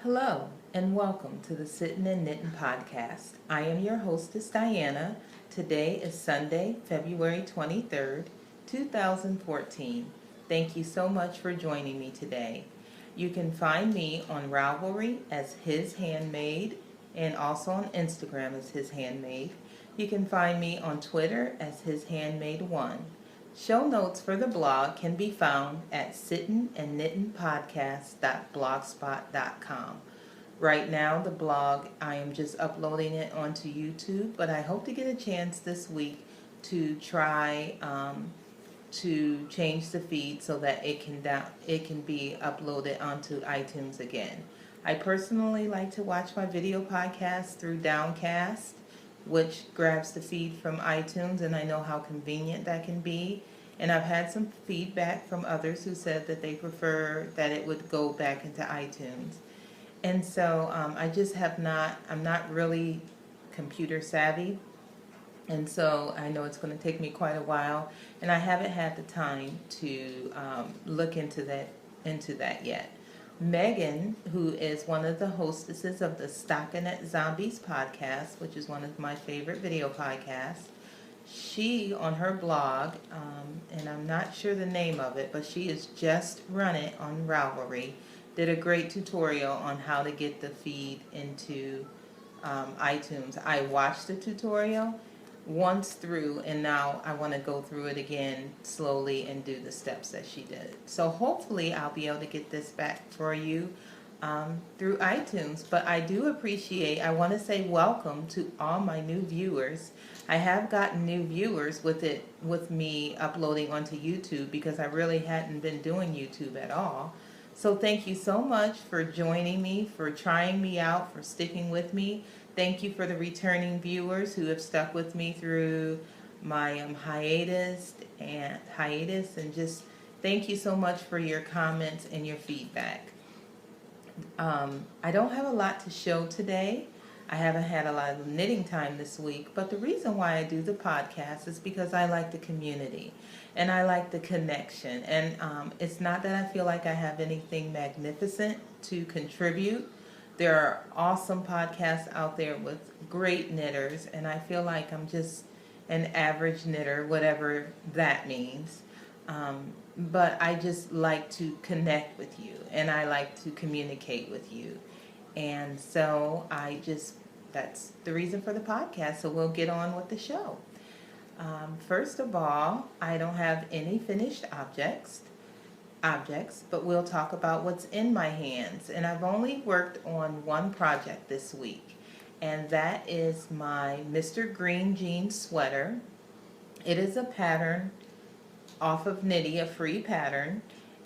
Hello, and welcome to the Sittin' and Knitting podcast. I am your hostess, Diana. Today is Sunday, February 23rd, 2014. Thank you so much for joining me today. You can find me on Ravelry as His Handmade and also on Instagram as His Handmade. You can find me on Twitter as His Handmade One. Show notes for the blog can be found at sittinandknittingpodcast.blogspot.com. Right now, the blog, I am just uploading it onto YouTube, but I hope to get a chance this week to try to change the feed so that it can be uploaded onto iTunes again. I personally like to watch my video podcasts through Downcast, which grabs the feed from iTunes, and I know how convenient that can be. And I've had some feedback from others who said that they prefer that it would go back into iTunes. And so I'm not really computer savvy. And so I know it's going to take me quite a while, and I haven't had the time to look into that yet. Megan, who is one of the hostesses of the Stockinette Zombies podcast, which is one of my favorite video podcasts, she on her blog, and I'm not sure the name of it, but she has just run it on Ravelry, did a great tutorial on how to get the feed into iTunes. I watched the tutorial once through, and now I want to go through it again slowly and do the steps that she did. So hopefully I'll be able to get this back for you through iTunes. But I want to say welcome to all my new viewers. I have gotten new viewers with me uploading onto YouTube because I really hadn't been doing YouTube at all. So thank you so much for joining me, for trying me out, for sticking with me. Thank you for the returning viewers who have stuck with me through my hiatus, and just thank you so much for your comments and your feedback. I don't have a lot to show today. I haven't had a lot of knitting time this week, but the reason why I do the podcast is because I like the community and I like the connection. And it's not that I feel like I have anything magnificent to contribute. There are awesome podcasts out there with great knitters, and I feel like I'm just an average knitter, whatever that means. But I just like to connect with you, and I like to communicate with you. And so that's the reason for the podcast. So we'll get on with the show. First of all, I don't have any finished objects, but we'll talk about what's in my hands. And I've only worked on one project this week, and that is my Mr. Green Jeans sweater. It is a pattern off of Knitty, a free pattern,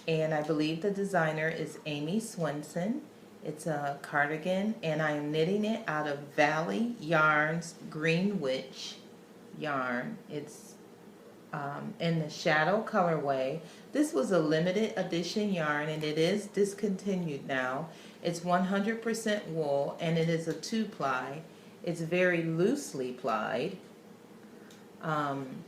and I believe the designer is Amy Swenson. It's a cardigan, and I am knitting it out of Valley Yarns Green Witch yarn. It's in the shadow colorway. This was a limited edition yarn, and it is discontinued now. It's 100% wool, and it is a 2-ply. It's very loosely plied, and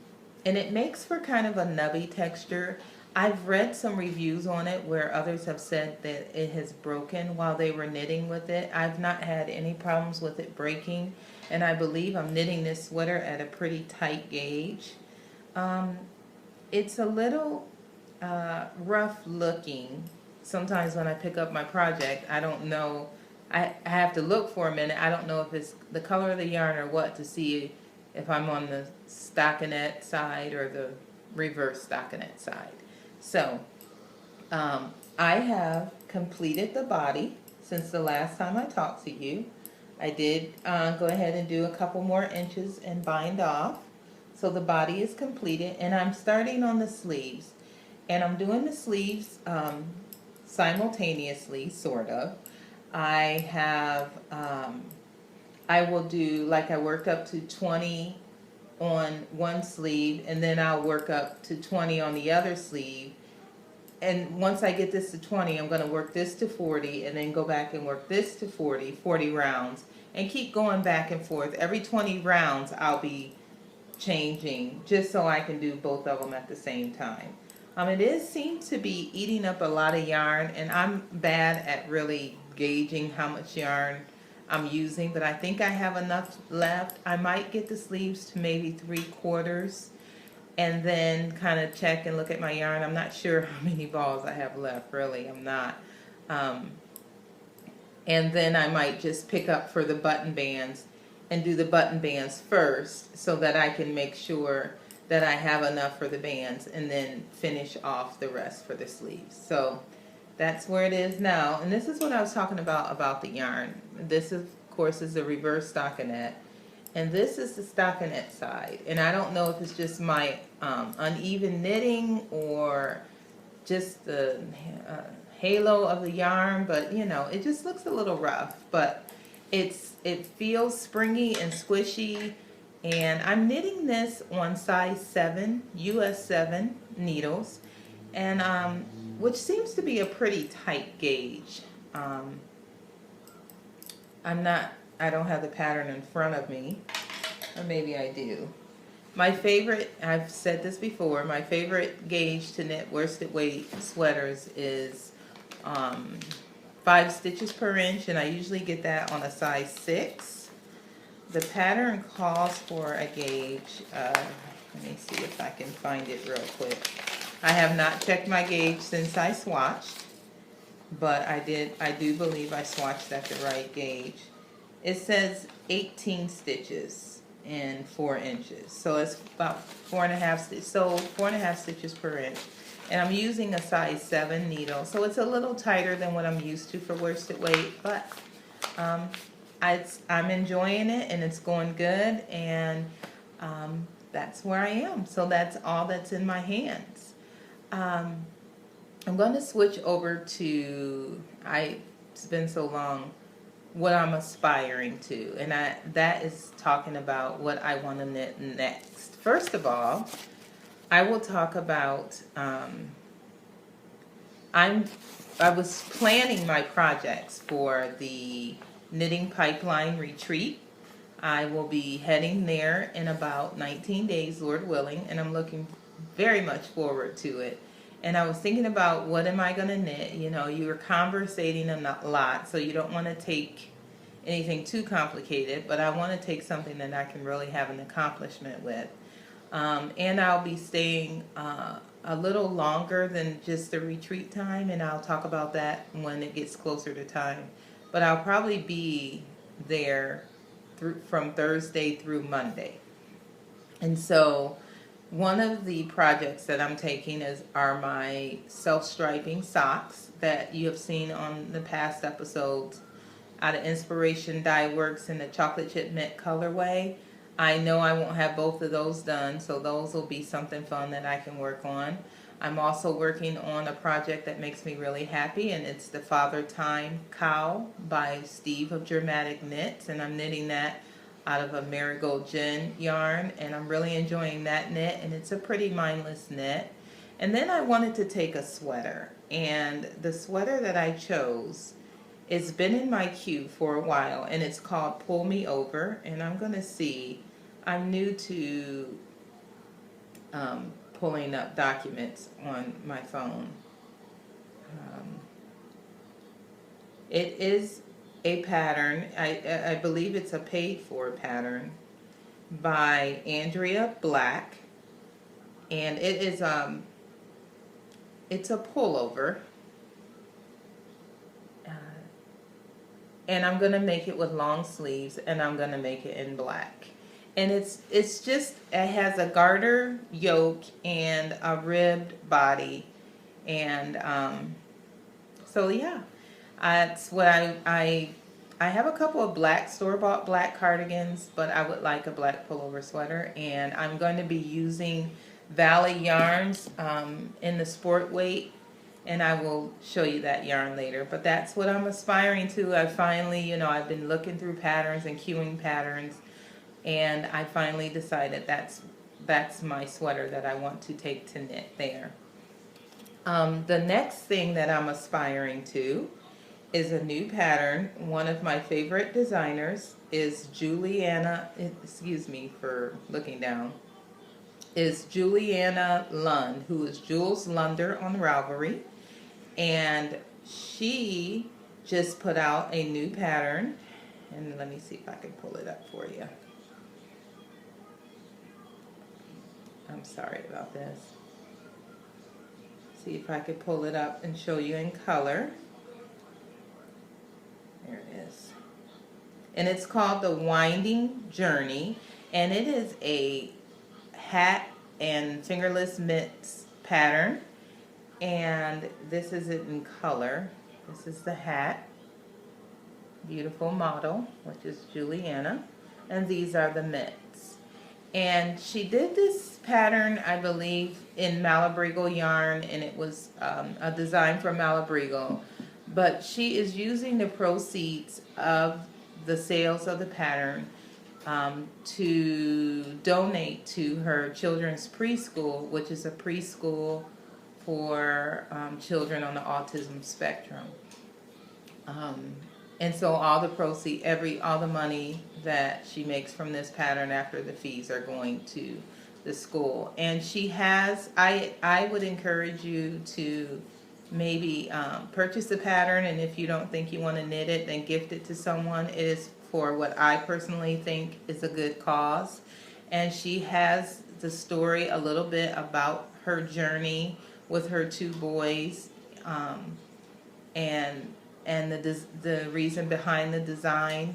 it makes for kind of a nubby texture. I've read some reviews on it where others have said that it has broken while they were knitting with it. I've not had any problems with it breaking, and I believe I'm knitting this sweater at a pretty tight gauge. It's a little rough looking. Sometimes when I pick up my project, I don't know. I have to look for a minute. I don't know if it's the color of the yarn or what to see if I'm on the stockinette side or the reverse stockinette side. So, I have completed the body since the last time I talked to you. I did go ahead and do a couple more inches and bind off. So the body is completed, and I'm starting on the sleeves. And I'm doing the sleeves simultaneously, sort of. I will do, like I worked up to 20 on one sleeve, and then I'll work up to 20 on the other sleeve. And once I get this to 20, I'm going to work this to 40, and then go back and work this to 40 rounds, and keep going back and forth. Every 20 rounds, I'll be changing, just so I can do both of them at the same time. It seems to be eating up a lot of yarn, and I'm bad at really gauging how much yarn I'm using, but I think I have enough left. I might get the sleeves to maybe 3/4 and then kind of check and look at my yarn. I'm not sure how many balls I have left, really. I'm not. Um, and then I might just pick up for the button bands and do the button bands first so that I can make sure that I have enough for the bands and then finish off the rest for the sleeves. So that's where it is now. And this is what I was talking about the yarn. This, of course, is a reverse stockinette. And this is the stockinette side. And I don't know if it's just my uneven knitting or just the halo of the yarn, but you know, it just looks a little rough. But it feels springy and squishy. And I'm knitting this on size 7, US 7 needles, and which seems to be a pretty tight gauge. I don't have the pattern in front of me, or maybe I do. My favorite, I've said this before, my favorite gauge to knit worsted weight sweaters is 5 stitches per inch, and I usually get that on a size 6. The pattern calls for a gauge, let me see if I can find it real quick. I have not checked my gauge since I swatched, but I do believe I swatched at the right gauge. It says 18 stitches in 4 inches. So it's about 4.5 stitches. So 4.5 stitches per inch. And I'm using a size 7 needle. So it's a little tighter than what I'm used to for worsted weight. But I'm enjoying it and it's going good. And that's where I am. So that's all that's in my hands. I'm going to switch over to, it's been so long, what I'm aspiring to, and that is talking about what I want to knit next. First of all, I will talk about I was planning my projects for the Knitting Pipeline Retreat. I will be heading there in about 19 days, Lord willing, and I'm looking very much forward to it. And I was thinking about what am I going to knit. You know, you're conversating a lot, so you don't want to take anything too complicated, but I want to take something that I can really have an accomplishment with. And I'll be staying a little longer than just the retreat time, and I'll talk about that when it gets closer to time. But I'll probably be there from Thursday through Monday. And so one of the projects that I'm taking are my self-striping socks that you have seen on the past episodes out of Inspiration Dye Works in the chocolate chip mint colorway. I know I won't have both of those done, so those will be something fun that I can work on. I'm also working on a project that makes me really happy, and it's the Father Time Cowl by Steve of Dramatic Knits, and I'm knitting that out of a Marigold Gin yarn, and I'm really enjoying that knit, and it's a pretty mindless knit. And then I wanted to take a sweater, and the sweater that I chose, it's been in my queue for a while, and it's called Pull Me Over, and I'm going to see, I'm new to pulling up documents on my phone. It is a pattern, I believe it's a paid-for pattern by Andrea Black, and it is it's a pullover, and I'm gonna make it with long sleeves, and I'm gonna make it in black. And it's just, it has a garter yoke and a ribbed body, and so yeah. That's what I have a couple of black store-bought black cardigans, but I would like a black pullover sweater, and I'm going to be using Valley yarns in the sport weight, and I will show you that yarn later. But that's what I'm aspiring to. I finally, you know, I've been looking through patterns and queuing patterns, and I finally decided that's my sweater that I want to take to knit there. The next thing that I'm aspiring to is a new pattern. One of my favorite designers is Dianna, excuse me for looking down, is Juliana Lund, who is Jules Lunder on Ravelry. And she just put out a new pattern. And let me see if I can pull it up for you. I'm sorry about this. See if I could pull it up and show you in color. There it is. And it's called the Winding Journey. And it is a hat and fingerless mitts pattern. And this is it in color. This is the hat. Beautiful model, which is Juliana. And these are the mitts. And she did this pattern, I believe, in Malabrigo yarn, and it was a design from Malabrigo. But she is using the proceeds of the sales of the pattern to donate to her children's preschool, which is a preschool for children on the autism spectrum. And so all the proceeds, all the money that she makes from this pattern after the fees are going to the school. And she has, I would encourage you to maybe purchase the pattern, and if you don't think you want to knit it, then gift it to someone. It is for what I personally think is a good cause. And she has the story a little bit about her journey with her two boys, and the reason behind the design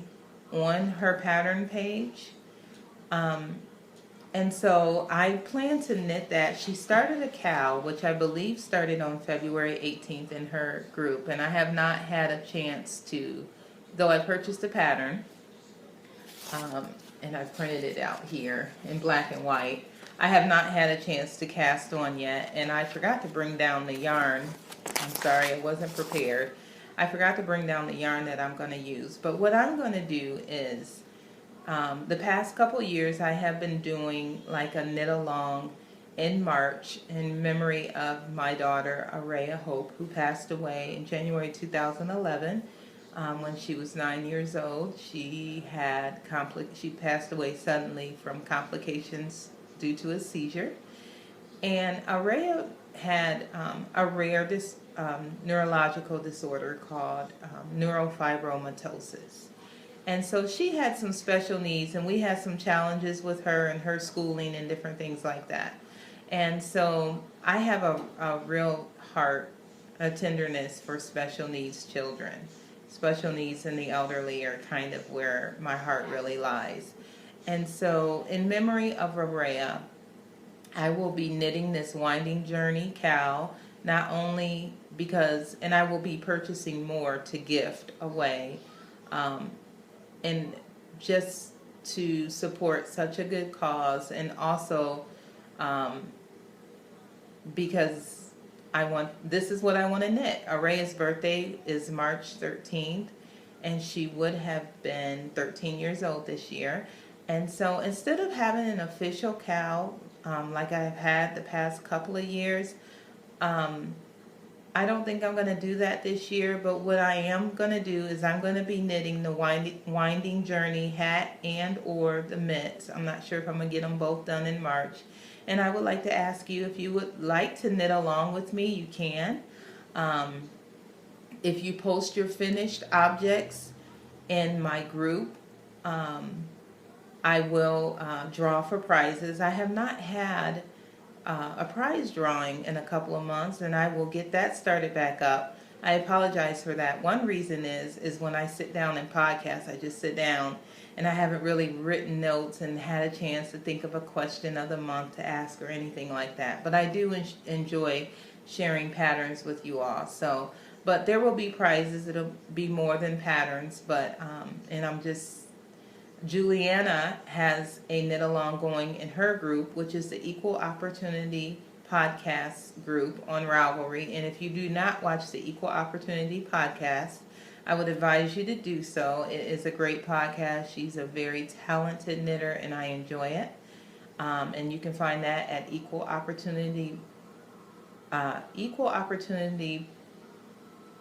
on her pattern page. And so I plan to knit that. She started a cow, which I believe started on February 18th in her group, and I have not had a chance to, though I purchased a pattern, and I've printed it out here in black and white. I have not had a chance to cast on yet, and I forgot to bring down the yarn. I'm sorry, I wasn't prepared. I forgot to bring down the yarn that I'm going to use. But what I'm going to do is, the past couple years I have been doing like a knit along in March in memory of my daughter Araya Hope, who passed away in January 2011 when she was 9 years old. She passed away suddenly from complications due to a seizure. And Araya had a rare neurological disorder called neurofibromatosis. And so she had some special needs, and we had some challenges with her and her schooling and different things like that. And so I have a real heart, a tenderness for special needs children. Special needs and the elderly are kind of where my heart really lies. And so in memory of Araya, I will be knitting this Winding Journey cow, not only because, and I will be purchasing more to gift away, and just to support such a good cause, and also because this is what I want to knit. Araya's birthday is March 13th, and she would have been 13 years old this year. And so instead of having an official cow, like I've had the past couple of years, I don't think I'm going to do that this year, but what I am going to do is I'm going to be knitting the Winding Journey hat and or the mitts. I'm not sure if I'm going to get them both done in March. And I would like to ask you, if you would like to knit along with me, you can. If you post your finished objects in my group, I will draw for prizes. I have not had a prize drawing in a couple of months, and I will get that started back up. I apologize for that. One reason is when I sit down and podcast, I just sit down and I haven't really written notes and had a chance to think of a question of the month to ask or anything like that. But I do enjoy sharing patterns with you all. So, but there will be prizes. It'll be more than patterns, but and I'm just, Juliana has a knit along going in her group, which is the Equal Opportunity Podcast group on Ravelry. And if you do not watch the Equal Opportunity Podcast, I would advise you to do so. It is a great podcast. She's a very talented knitter, and I enjoy it. And you can find that at Equal Opportunity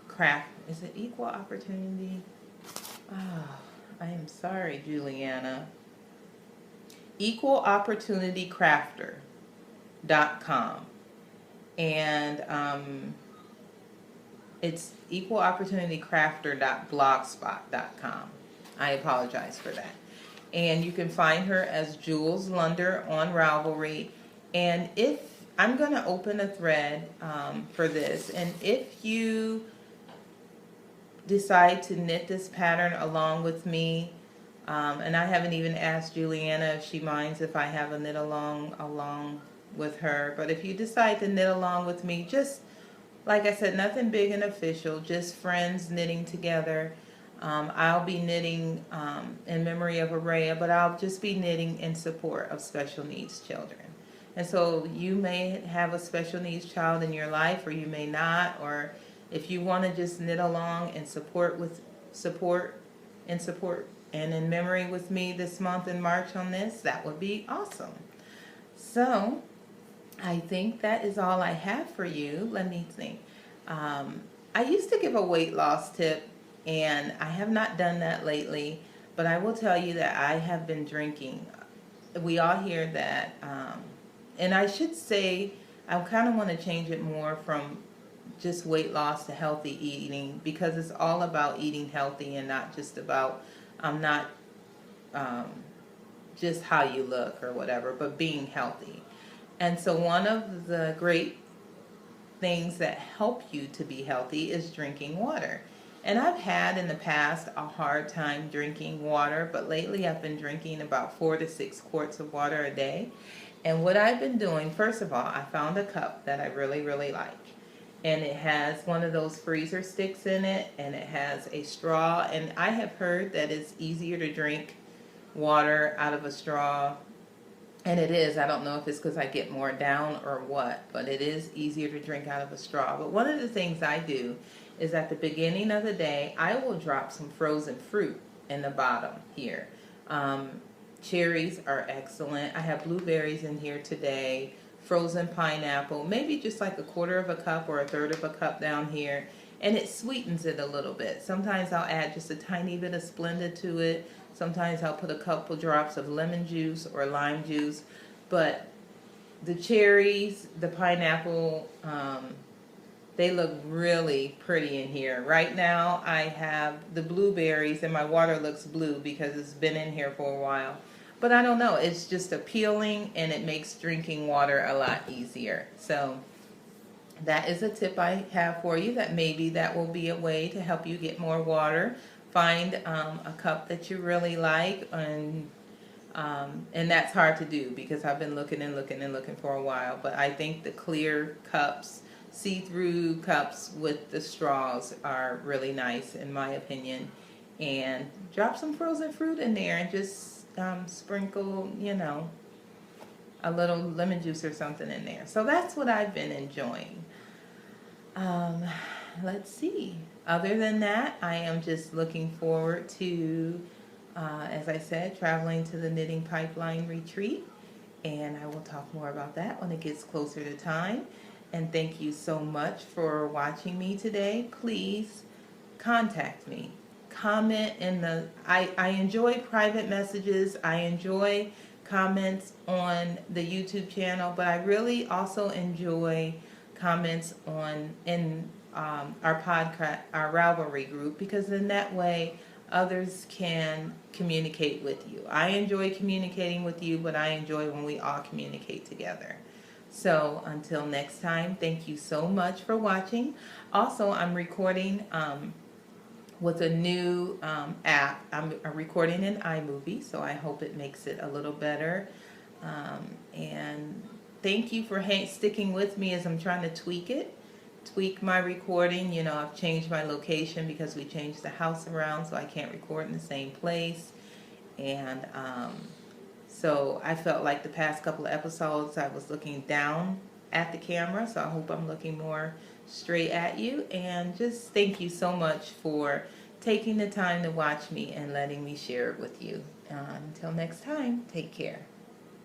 Craft. Is it Equal Opportunity? Oh, I am sorry, Juliana. Equal Opportunity Crafter. And it's equalopportunitycrafter.blogspot.com. I apologize for that. And you can find her as Jules Lunder on Ravelry. And if I'm going to open a thread for this, and if you decide to knit this pattern along with me, and I haven't even asked Juliana if she minds if I have a knit along with her, but if you decide to knit along with me, just like I said, nothing big and official, just friends knitting together. I'll be knitting in memory of Araya, but I'll just be knitting in support of special needs children. And so you may have a special needs child in your life, or you may not, or if you want to just knit along and support and in memory with me this month in March on this, that would be awesome. So I think that is all I have for you. Let me think. I used to give a weight loss tip, and I have not done that lately, but I will tell you that I have been drinking. We all hear that, and I should say I kind of want to change it more from just weight loss to healthy eating, because it's all about eating healthy and not just about not just how you look or whatever, but being healthy. And so one of the great things that help you to be healthy is drinking water. And I've had in the past a hard time drinking water, but lately I've been drinking about 4 to 6 quarts of water a day. And what I've been doing, first of all, I found a cup that I really, really like. And it has one of those freezer sticks in it, and it has a straw. And I have heard that it's easier to drink water out of a straw. And it is. I don't know if it's because I get more down or what, but it is easier to drink out of a straw. But one of the things I do is at the beginning of the day, I will drop some frozen fruit in the bottom here. Cherries are excellent. I have blueberries in here today, frozen pineapple, maybe just like a quarter of a cup or a third of a cup down here, and it sweetens it a little bit. Sometimes I'll add just a tiny bit of Splenda to it. Sometimes I'll put a couple drops of lemon juice or lime juice. But the cherries, the pineapple, they look really pretty in here. Right now I have the blueberries, and my water looks blue because it's been in here for a while. But I don't know, it's just appealing, and it makes drinking water a lot easier. So that is a tip I have for you, that maybe that will be a way to help you get more water. Find a cup that you really like, and that's hard to do because I've been looking and looking and looking for a while. But I think the clear cups, see-through cups with the straws are really nice in my opinion. And drop some frozen fruit in there and just sprinkle, a little lemon juice or something in there. So that's what I've been enjoying. Let's see. Other than that, I am just looking forward to, as I said, traveling to the Knitting Pipeline retreat. And I will talk more about that when it gets closer to time. And thank you so much for watching me today. Please contact me. Comment in the, I enjoy private messages. I enjoy comments on the YouTube channel, but I really also enjoy comments in our podcast, our Ravelry group, because in that way others can communicate with you. I enjoy communicating with you, but I enjoy when we all communicate together. So until next time, thank you so much for watching. Also, I'm recording with a new app. I'm recording in iMovie, so I hope it makes it a little better. And thank you for sticking with me as I'm trying to tweak my recording. I've changed my location because we changed the house around, so I can't record in the same place. And so I felt like the past couple of episodes I was looking down at the camera, so I hope I'm looking more straight at you. And just thank you so much for taking the time to watch me and letting me share it with you. Until next time, take care.